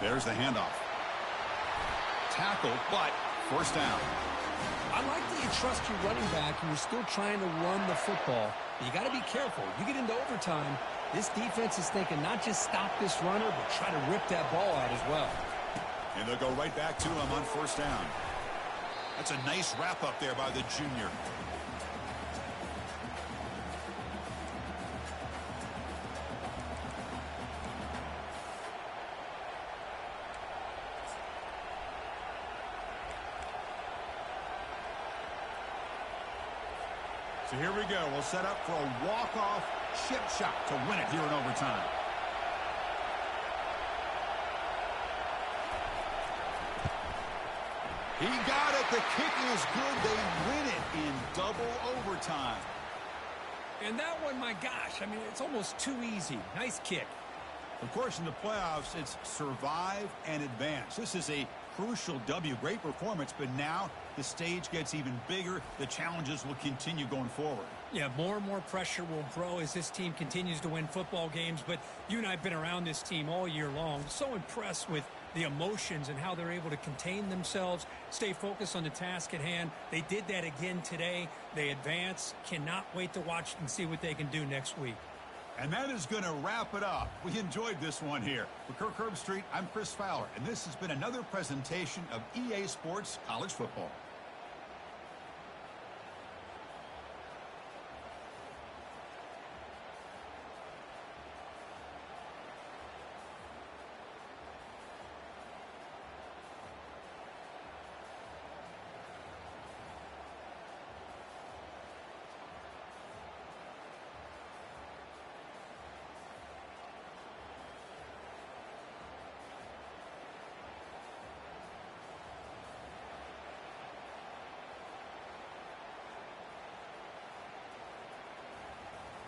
[SPEAKER 1] There's the handoff. Tackle, but first down.
[SPEAKER 3] I like that you trust your running back and you're still trying to run the football. You got to be careful. You get into overtime, this defense is thinking not just stop this runner, but try to rip that ball out as well.
[SPEAKER 1] And they'll go right back to him on first down. That's a nice wrap up there by the junior. So here we go. We'll set up for a walk-off chip shot to win it here in overtime. He got it. The kick is good. They win it in double overtime.
[SPEAKER 3] And that one, my gosh, I mean, it's almost too easy. Nice kick.
[SPEAKER 1] Of course, in the playoffs, it's survive and advance. This is a crucial W. Great performance, but now the stage gets even bigger. The challenges will continue going forward.
[SPEAKER 3] Yeah, more and more pressure will grow as this team continues to win football games. But you and I have been around this team all year long. So impressed with the emotions and how they're able to contain themselves, stay focused on the task at hand. They did that again today. They advance. Cannot wait to watch and see what they can do next week.
[SPEAKER 1] And that is going to wrap it up. We enjoyed this one here. For Kirk Herbstreit, I'm Chris Fowler, and this has been another presentation of EA Sports College Football.